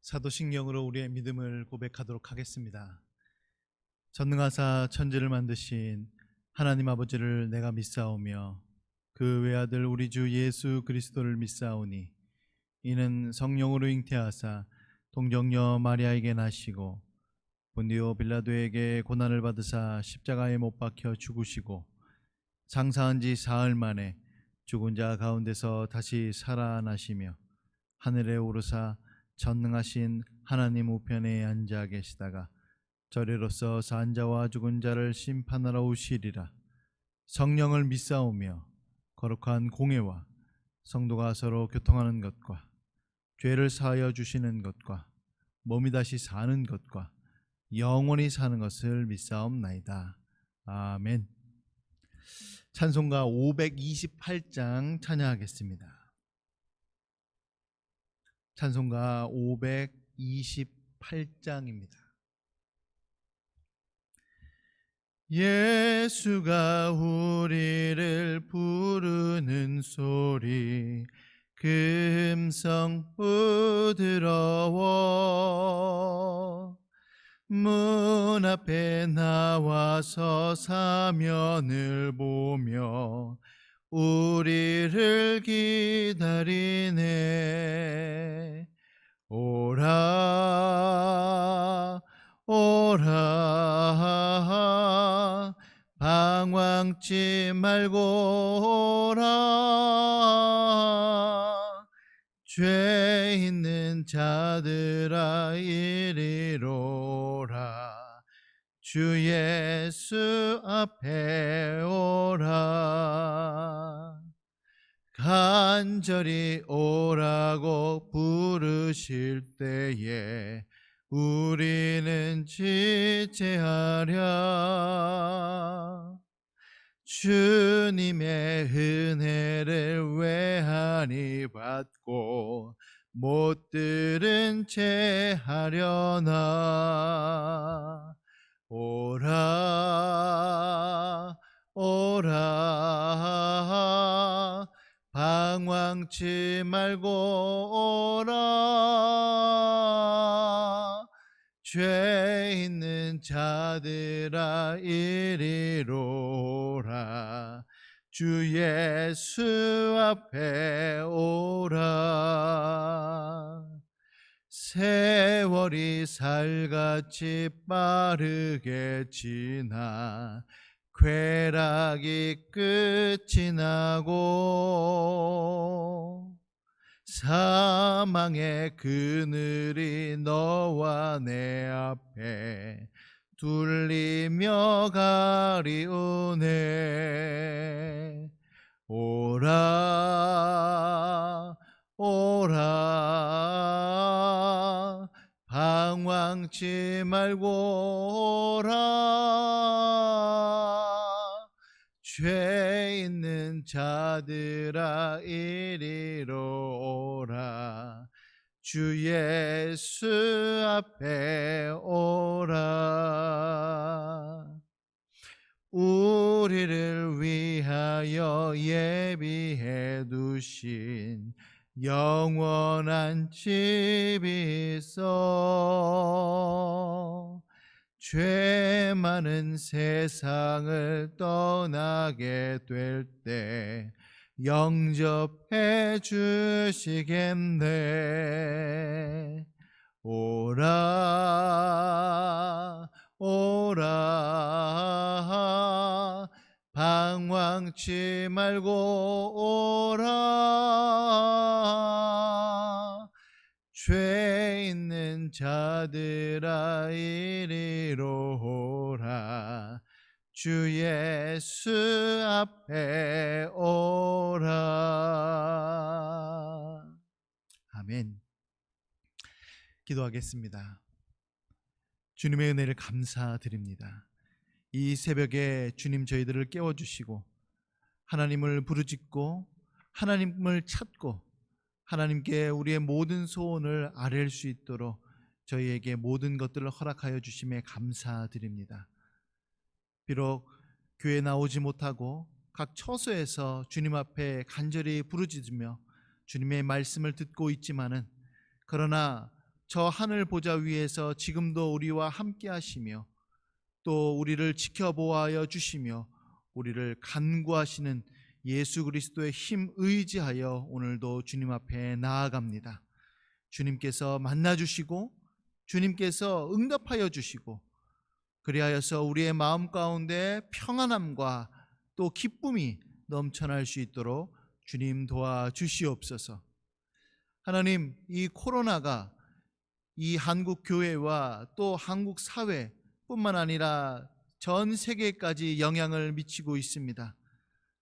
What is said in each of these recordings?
사도신경으로 우리의 믿음을 고백하도록 하겠습니다. 전능하사 천지를 만드신 하나님 아버지를 내가 믿사오며 그 외아들 우리 주 예수 그리스도를 믿사오니 이는 성령으로 잉태하사 동정녀 마리아에게 나시고 본디오 빌라도에게 고난을 받으사 십자가에 못 박혀 죽으시고 장사한 지 사흘 만에 죽은 자 가운데서 다시 살아나시며 하늘에 오르사 전능하신 하나님 우편에 앉아 계시다가 저리로서 산자와 죽은 자를 심판하러 오시리라. 성령을 믿사오며 거룩한 공회와 성도가 서로 교통하는 것과 죄를 사하여 주시는 것과 몸이 다시 사는 것과 영원히 사는 것을 믿사옵나이다. 아멘. 찬송가 528장 찬양하겠습니다. 찬송가 528장입니다. 예수가 우리를 부르는 소리 그 음성 부드러워 문 앞에 나와서 사면을 보며 우리를 기다리네. 오라 오라 방황치 말고 오라 죄 있는 자들아 이리로 오라 주 예수 앞에 오라. 간절히 오라고 부르실 때에 우리는 지체하랴. 주님의 은혜를 외하니 받고 못 들은 채 하려나. 오라 오라 방황치 말고 오라 죄 있는 자들아 이리로 오라 주 예수 앞에 오라. 세월이 살같이 빠르게 지나 쾌락이 끝이 나고 사망의 그늘이 너와 내 앞에 둘리며 가리우네. 오라 오라 방황치 말고 오라 죄 있는 자들아 이리로 오라 주 예수 앞에 오라. 우리를 위하여 예비해 두신 영원한 집이 있어 죄 많은 세상을 떠나게 될 때 영접해 주시겠네. 오라 오라 방황치 말고 오라 죄 있는 자들아 이리로 오라 주 예수 앞에 오라. 아멘. 기도하겠습니다. 주님의 은혜를 감사드립니다. 이 새벽에 주님 저희들을 깨워주시고 하나님을 부르짖고 하나님을 찾고 하나님께 우리의 모든 소원을 아뢰일 수 있도록 저희에게 모든 것들을 허락하여 주심에 감사드립니다. 비록 교회에 나오지 못하고 각 처소에서 주님 앞에 간절히 부르짖으며 주님의 말씀을 듣고 있지만은 그러나 저 하늘 보좌 위에서 지금도 우리와 함께 하시며 또 우리를 지켜보아여 주시며 우리를 간구하시는 예수 그리스도의 힘 의지하여 오늘도 주님 앞에 나아갑니다. 주님께서 만나주시고 주님께서 응답하여 주시고 그리하여서 우리의 마음 가운데 평안함과 또 기쁨이 넘쳐날 수 있도록 주님 도와주시옵소서. 하나님, 이 코로나가 이 한국 교회와 또 한국 사회뿐만 아니라 전 세계까지 영향을 미치고 있습니다.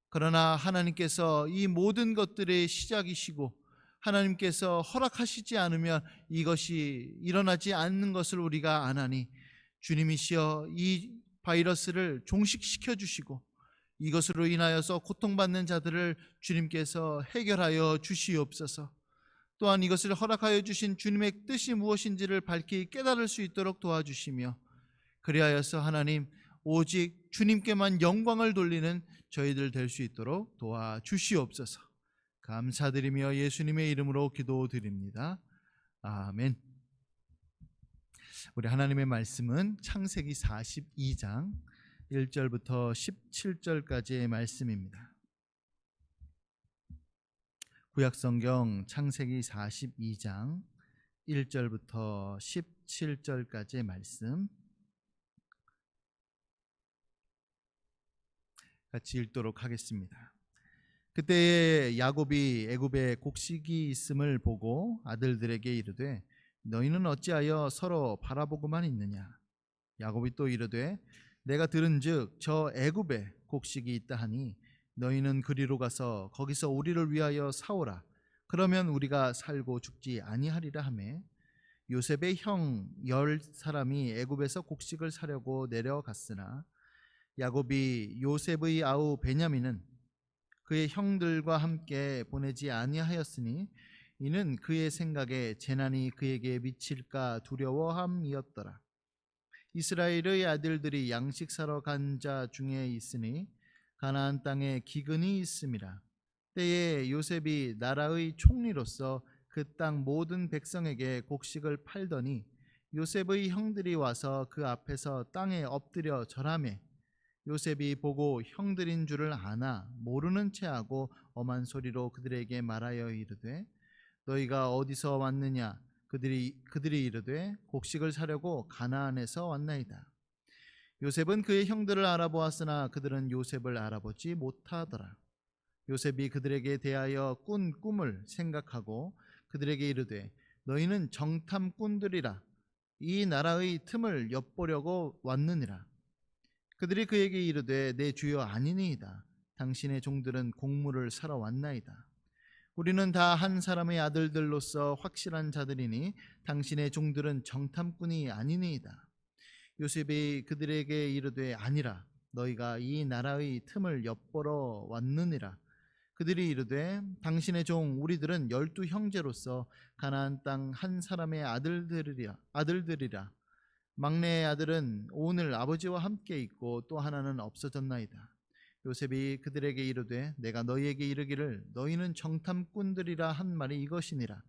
그러나 하나님께서 이 모든 것들의 시작이시고 하나님께서 허락하시지 않으면 이것이 일어나지 않는 것을 우리가 아나니 주님이시여 이 바이러스를 종식시켜 주시고 이것으로 인하여서 고통받는 자들을 주님께서 해결하여 주시옵소서. 또한 이것을 허락하여 주신 주님의 뜻이 무엇인지를 밝히 깨달을 수 있도록 도와주시며 그리하여서 하나님 오직 주님께만 영광을 돌리는 저희들 될 수 있도록 도와주시옵소서. 감사드리며 예수님의 이름으로 기도드립니다. 아멘. 우리 하나님의 말씀은 창세기 42장 1절부터 17절까지의 말씀입니다. 구약성경 창세기 42장 1절부터 17절까지의 말씀 같이 읽도록 하겠습니다. 그때에 야곱이 애굽에 곡식이 있음을 보고 아들들에게 이르되 너희는 어찌하여 서로 바라보고만 있느냐. 야곱이 또 이르되 내가 들은즉 저 애굽에 곡식이 있다 하니 너희는 그리로 가서 거기서 우리를 위하여 사오라. 그러면 우리가 살고 죽지 아니하리라 하매 요셉의 형 10사람이 애굽에서 곡식을 사려고 내려갔으나 야곱이 요셉의 아우 베냐민은 그의 형들과 함께 보내지 아니하였으니 이는 그의 생각에 재난이 그에게 미칠까 두려워함이었더라. 이스라엘의 아들들이 양식 사러 간 자 중에 있으니 가나안 땅에 기근이 있음이라. 때에 요셉이 나라의 총리로서 그 땅 모든 백성에게 곡식을 팔더니 요셉의 형들이 와서 그 앞에서 땅에 엎드려 절하매 요셉이 보고 형들인 줄을 아나 모르는 체하고 엄한 소리로 그들에게 말하여 이르되 너희가 어디서 왔느냐. 그들이 이르되 곡식을 사려고 가나안에서 왔나이다. 요셉은 그의 형들을 알아보았으나 그들은 요셉을 알아보지 못하더라. 요셉이 그들에게 대하여 꾼 꿈을 생각하고 그들에게 이르되 너희는 정탐꾼들이라. 이 나라의 틈을 엿보려고 왔느니라. 그들이 그에게 이르되 내 주여 아니니이다. 당신의 종들은 곡물을 사러 왔나이다. 우리는 다 한 사람의 아들들로서 확실한 자들이니 당신의 종들은 정탐꾼이 아니니이다. 요셉이 그들에게 이르되 아니라 너희가 이 나라의 틈을 엿보러 왔느니라. 그들이 이르되 당신의 종 우리들은 12 형제로서 가나안 땅 한 사람의 아들들이라. 막내 아들은 오늘 아버지와 함께 있고 또 하나는 없어졌나이다. 요셉이 그들에게 이르되 내가 너희에게 이르기를 너희는 정탐꾼들이라 한 말이 이것이니라.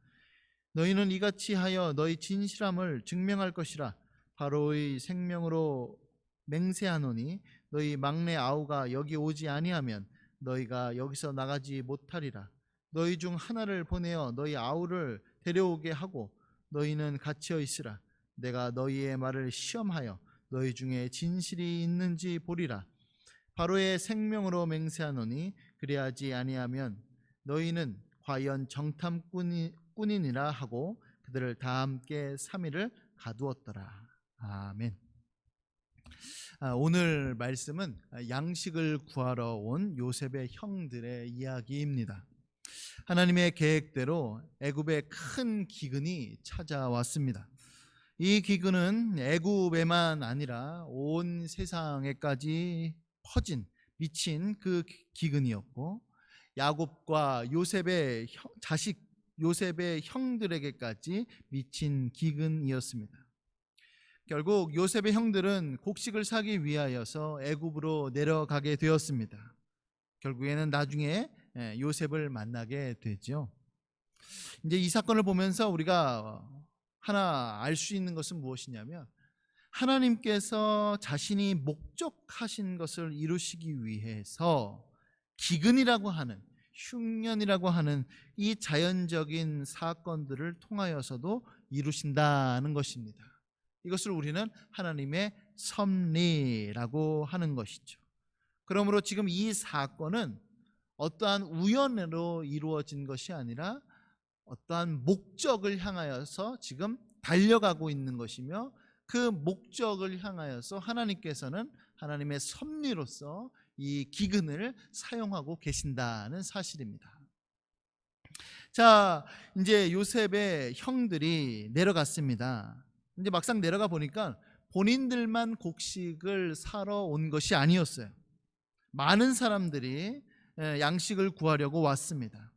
너희는 이같이 하여 너희 진실함을 증명할 것이라. 바로의 생명으로 맹세하노니 너희 막내 아우가 여기 오지 아니하면 너희가 여기서 나가지 못하리라. 너희 중 하나를 보내어 너희 아우를 데려오게 하고 너희는 갇혀 있으라. 내가 너희의 말을 시험하여 너희 중에 진실이 있는지 보리라. 바로의 생명으로 맹세하노니 그리하지 아니하면 너희는 과연 정탐꾼이니라 하고 그들을 다 함께 3일을 가두었더라. 아멘. 오늘 말씀은 양식을 구하러 온 요셉의 형들의 이야기입니다. 하나님의 계획대로 애굽에 큰 기근이 찾아왔습니다. 이 기근은 애굽에만 아니라 온 세상에까지 미친 그 기근이었고 야곱과 요셉의 자식 요셉의 형들에게까지 미친 기근이었습니다. 결국 요셉의 형들은 곡식을 사기 위하여서 애굽으로 내려가게 되었습니다. 결국에는 나중에 요셉을 만나게 되죠. 이제 이 사건을 보면서 우리가 하나 알 수 있는 것은 무엇이냐면 하나님께서 자신이 목적하신 것을 이루시기 위해서 기근이라고 하는, 흉년이라고 하는 이 자연적인 사건들을 통하여서도 이루신다는 것입니다. 이것을 우리는 하나님의 섭리라고 하는 것이죠. 그러므로 지금 이 사건은 어떠한 우연으로 이루어진 것이 아니라 어떠한 목적을 향하여서 지금 달려가고 있는 것이며, 그 목적을 향하여서 하나님께서는 하나님의 섭리로서 이 기근을 사용하고 계신다는 사실입니다. 자, 이제 요셉의 형들이 내려갔습니다. 이제 막상 내려가 보니까 본인들만 곡식을 사러 온 것이 아니었어요. 많은 사람들이 양식을 구하려고 왔습니다.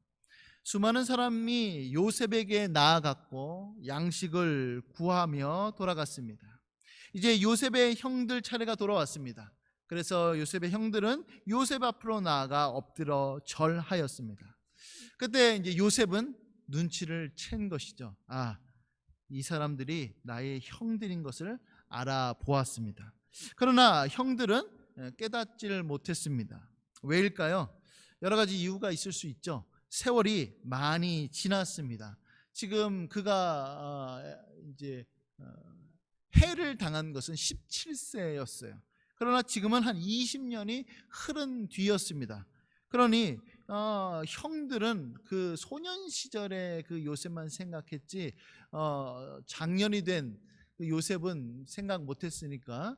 수많은 사람이 요셉에게 나아갔고 양식을 구하며 돌아갔습니다. 이제 요셉의 형들 차례가 돌아왔습니다. 그래서 요셉의 형들은 요셉 앞으로 나아가 엎드려 절하였습니다. 그때 이제 요셉은 눈치를 챈 것이죠. 이 사람들이 나의 형들인 것을 알아보았습니다. 그러나 형들은 깨닫지를 못했습니다. 왜일까요? 여러 가지 이유가 있을 수 있죠. 세월이 많이 지났습니다. 지금 그가 이제 해를 당한 것은 17세였어요. 그러나 지금은 한 20년이 흐른 뒤였습니다. 그러니 형들은 그 소년 시절의 그 요셉만 생각했지 장년이 된 그 요셉은 생각 못했으니까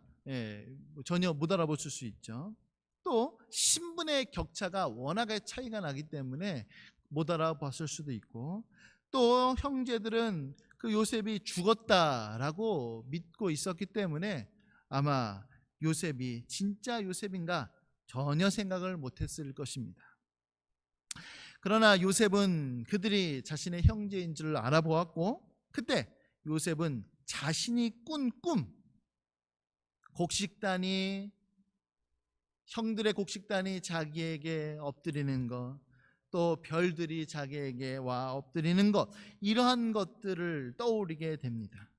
전혀 못 알아보실 수 있죠. 또 신분의 격차가 워낙에 차이가 나기 때문에 못 알아봤을 수도 있고, 또 형제들은 그 요셉이 죽었다라고 믿고 있었기 때문에 아마 요셉이 진짜 요셉인가 전혀 생각을 못했을 것입니다. 그러나 요셉은 그들이 자신의 형제인 줄 알아보았고, 그때 요셉은 자신이 꾼 꿈, 곡식단이, 형들의 곡식단이 자기에게 엎드리는 것, 또 별들이 자기에게 와 엎드리는 것, 이러한 것들을 떠올리게 됩니다.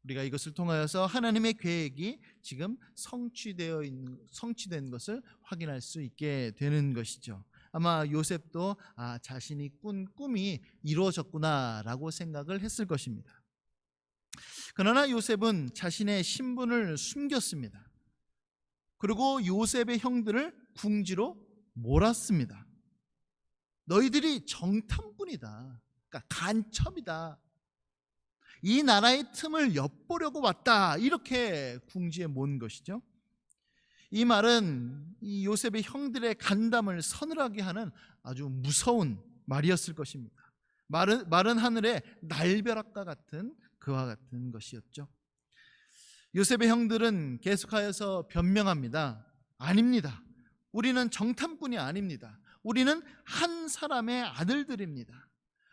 우리가 이것을 통하여서 하나님의 계획이 지금 성취된 것을 확인할 수 있게 되는 것이죠. 아마 요셉도 자신이 꾼 꿈이 이루어졌구나라고 생각을 했을 것입니다. 그러나 요셉은 자신의 신분을 숨겼습니다. 그리고 요셉의 형들을 궁지로 몰았습니다. 너희들이 정탐꾼이다, 그러니까 간첩이다, 이 나라의 틈을 엿보려고 왔다, 이렇게 궁지에 모은 것이죠. 이 말은 이 요셉의 형들의 간담을 서늘하게 하는 아주 무서운 말이었을 것입니다. 마른 하늘의 날벼락과 같은 그와 같은 것이었죠. 요셉의 형들은 계속하여서 변명합니다. 아닙니다. 우리는 정탐꾼이 아닙니다. 우리는 한 사람의 아들들입니다.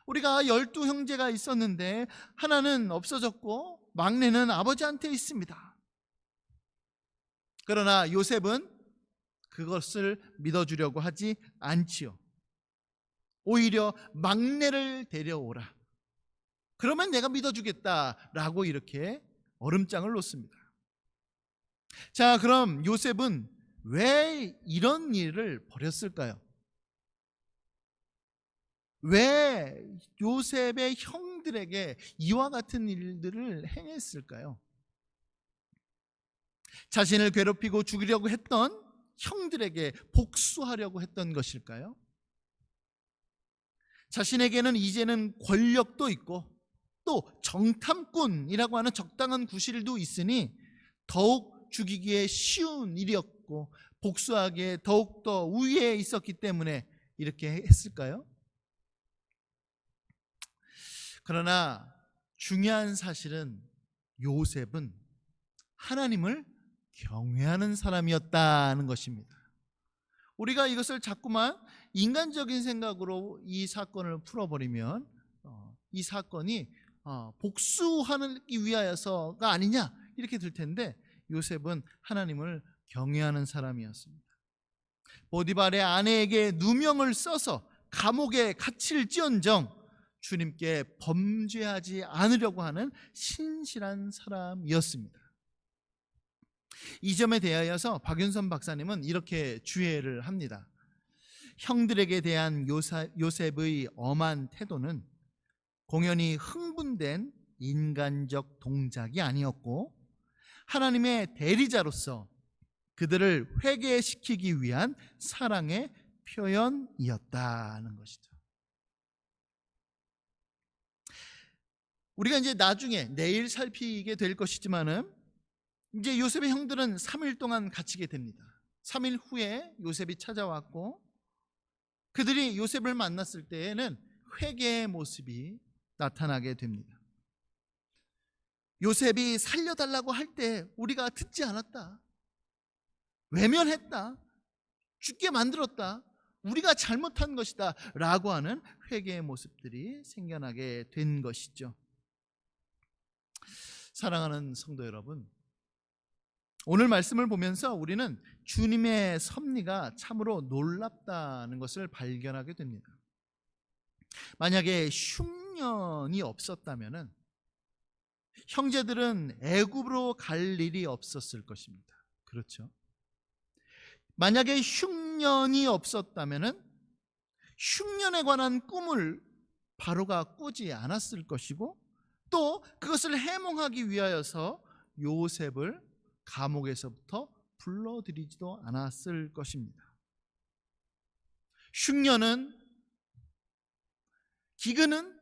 우리가 12형제가 있었는데 하나는 없어졌고 막내는 아버지한테 있습니다. 그러나 요셉은 그것을 믿어주려고 하지 않지요. 오히려 막내를 데려오라, 그러면 내가 믿어주겠다라고 이렇게 얼음장을 놓습니다. 자, 그럼 요셉은 왜 이런 일을 벌였을까요? 왜 요셉의 형들에게 이와 같은 일들을 행했을까요? 자신을 괴롭히고 죽이려고 했던 형들에게 복수하려고 했던 것일까요? 자신에게는 이제는 권력도 있고 또 정탐꾼이라고 하는 적당한 구실도 있으니 더욱 죽이기에 쉬운 일이었고 복수하기에 더욱더 우위에 있었기 때문에 이렇게 했을까요? 그러나 중요한 사실은 요셉은 하나님을 경외하는 사람이었다는 것입니다. 우리가 이것을 자꾸만 인간적인 생각으로 이 사건을 풀어버리면 이 사건이 복수하기 위하여서가 아니냐 이렇게 될 텐데, 요셉은 하나님을 경외하는 사람이었습니다. 보디발의 아내에게 누명을 써서 감옥에 갇힐지언정 주님께 범죄하지 않으려고 하는 신실한 사람이었습니다. 이 점에 대하여서 박윤선 박사님은 이렇게 주의를 합니다. 형들에게 대한 요셉의 엄한 태도는 공연히 흥분된 인간적 동작이 아니었고 하나님의 대리자로서 그들을 회개시키기 위한 사랑의 표현이었다는 것이죠. 우리가 이제 나중에 내일 살피게 될 것이지만은 이제 요셉의 형들은 3일 동안 갇히게 됩니다. 3일 후에 요셉이 찾아왔고 그들이 요셉을 만났을 때에는 회개의 모습이 나타나게 됩니다. 요셉이 살려달라고 할 때 우리가 듣지 않았다, 외면했다, 죽게 만들었다, 우리가 잘못한 것이다 라고 하는 회개의 모습들이 생겨나게 된 것이죠. 사랑하는 성도 여러분, 오늘 말씀을 보면서 우리는 주님의 섭리가 참으로 놀랍다는 것을 발견하게 됩니다. 만약에 흉년이 없었다면 형제들은 애굽으로 갈 일이 없었을 것입니다. 그렇죠? 만약에 흉년이 없었다면 흉년에 관한 꿈을 바로가 꾸지 않았을 것이고 또 그것을 해몽하기 위하여서 요셉을 감옥에서부터 불러들이지도 않았을 것입니다. 흉년은, 기근은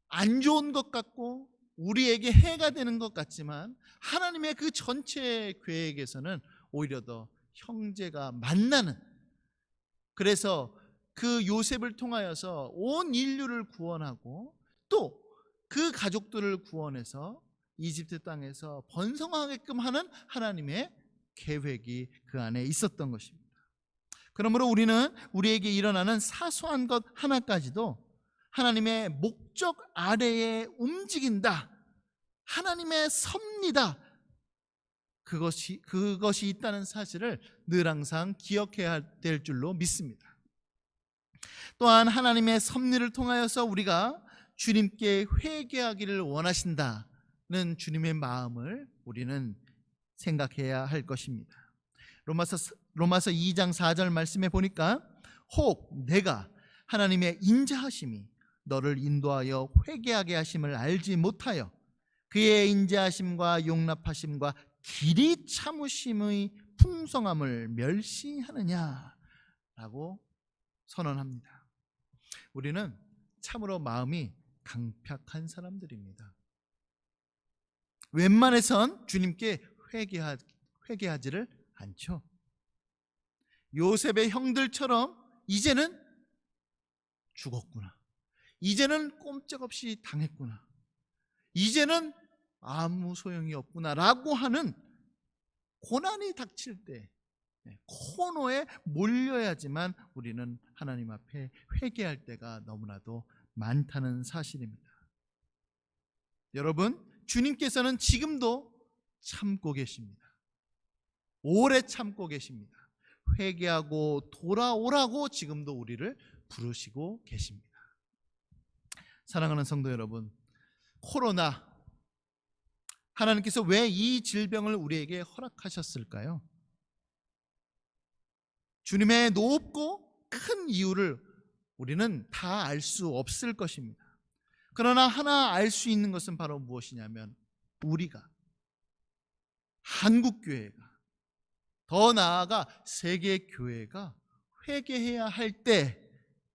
안 좋은 것 같고 우리에게 해가 되는 것 같지만 하나님의 그 전체 계획에서는 오히려 더 형제가 만나는, 그래서 그 요셉을 통하여서 온 인류를 구원하고 또 그 가족들을 구원해서 이집트 땅에서 번성하게끔 하는 하나님의 계획이 그 안에 있었던 것입니다. 그러므로 우리는 우리에게 일어나는 사소한 것 하나까지도 하나님의 목적 아래에 움직인다, 하나님의 섭리다, 그것이 있다는 사실을 늘 항상 기억해야 될 줄로 믿습니다. 또한 하나님의 섭리를 통하여서 우리가 주님께 회개하기를 원하신다는 주님의 마음을 우리는 생각해야 할 것입니다. 로마서 2장 4절 말씀에 보니까 혹 내가 하나님의 인자하심이 너를 인도하여 회개하게 하심을 알지 못하여 그의 인자하심과 용납하심과 길이 참으심의 풍성함을 멸시하느냐라고 선언합니다. 우리는 참으로 마음이 강팍한 사람들입니다. 웬만해선 주님께 회개하지를 않죠. 요셉의 형들처럼 이제는 죽었구나, 이제는 꼼짝없이 당했구나, 이제는 아무 소용이 없구나 라고 하는 고난이 닥칠 때 코너에 몰려야지만 우리는 하나님 앞에 회개할 때가 너무나도 많다는 사실입니다. 여러분, 주님께서는 지금도 참고 계십니다. 오래 참고 계십니다. 회개하고 돌아오라고 지금도 우리를 부르시고 계십니다. 사랑하는 성도 여러분, 코로나, 하나님께서 왜 이 질병을 우리에게 허락하셨을까요? 주님의 높고 큰 이유를 우리는 다 알 수 없을 것입니다. 그러나 하나 알 수 있는 것은 바로 무엇이냐면 우리가, 한국교회가, 더 나아가 세계교회가 회개해야 할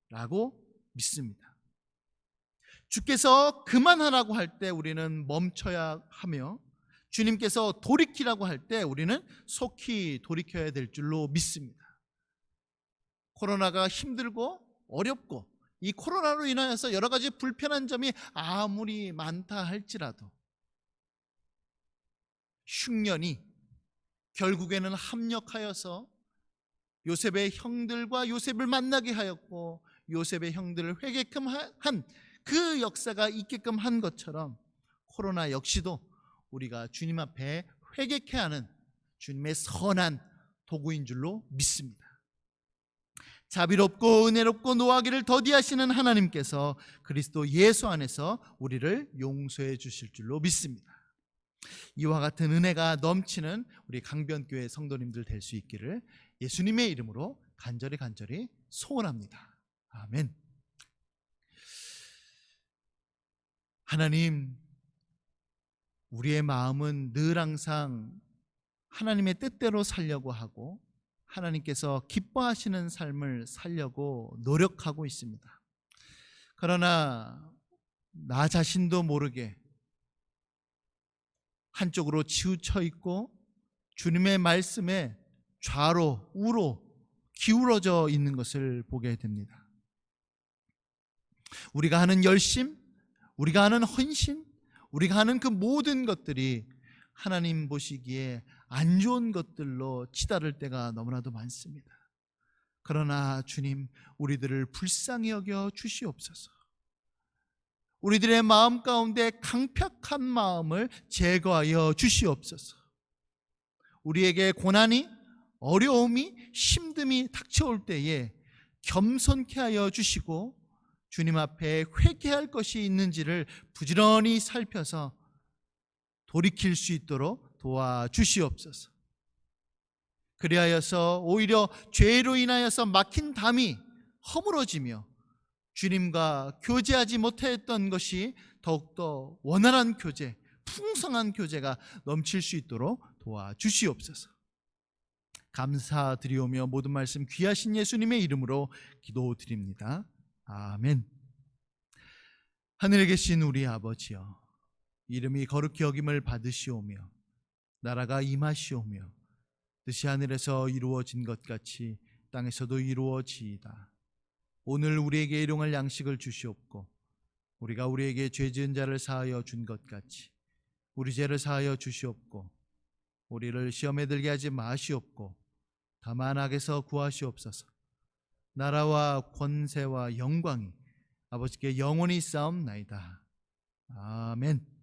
때라고 믿습니다. 주께서 그만하라고 할 때 우리는 멈춰야 하며 주님께서 돌이키라고 할 때 우리는 속히 돌이켜야 될 줄로 믿습니다. 코로나가 힘들고 어렵고 이 코로나로 인하여서 여러 가지 불편한 점이 아무리 많다 할지라도 흉년이 결국에는 합력하여서 요셉의 형들과 요셉을 만나게 하였고 요셉의 형들을 회개끔 한 그 역사가 있게끔 한 것처럼 코로나 역시도 우리가 주님 앞에 회개케 하는 주님의 선한 도구인 줄로 믿습니다. 자비롭고 은혜롭고 노하기를 더디하시는 하나님께서 그리스도 예수 안에서 우리를 용서해 주실 줄로 믿습니다. 이와 같은 은혜가 넘치는 우리 강변교회 성도님들 될 수 있기를 예수님의 이름으로 간절히 소원합니다. 아멘. 하나님, 우리의 마음은 늘 항상 하나님의 뜻대로 살려고 하고 하나님께서 기뻐하시는 삶을 살려고 노력하고 있습니다. 그러나 나 자신도 모르게 한쪽으로 치우쳐 있고 주님의 말씀에 좌로 우로 기울어져 있는 것을 보게 됩니다. 우리가 하는 열심, 우리가 하는 헌신, 우리가 하는 그 모든 것들이 하나님 보시기에 안 좋은 것들로 치달을 때가 너무나도 많습니다. 그러나 주님, 우리들을 불쌍히 여겨 주시옵소서. 우리들의 마음 가운데 강팍한 마음을 제거하여 주시옵소서. 우리에게 고난이, 어려움이, 힘듦이 닥쳐올 때에 겸손케 하여 주시고 주님 앞에 회개할 것이 있는지를 부지런히 살펴서 돌이킬 수 있도록 도와주시옵소서. 그리하여서 오히려 죄로 인하여서 막힌 담이 허물어지며 주님과 교제하지 못했던 것이 더욱더 원활한 교제, 풍성한 교제가 넘칠 수 있도록 도와주시옵소서. 감사드리오며 모든 말씀 귀하신 예수님의 이름으로 기도드립니다. 아멘. 하늘에 계신 우리 아버지여, 이름이 거룩히 여김을 받으시오며 나라가 임하시오며 뜻이 하늘에서 이루어진 것 같이 땅에서도 이루어지이다. 오늘 우리에게 일용할 양식을 주시옵고 우리가 우리에게 죄 지은 자를 사하여 준 것 같이 우리 죄를 사하여 주시옵고 우리를 시험에 들게 하지 마시옵고 다만 악에서 구하시옵소서. 나라와 권세와 영광이 아버지께 영원히 쌓옵나이다. 아멘.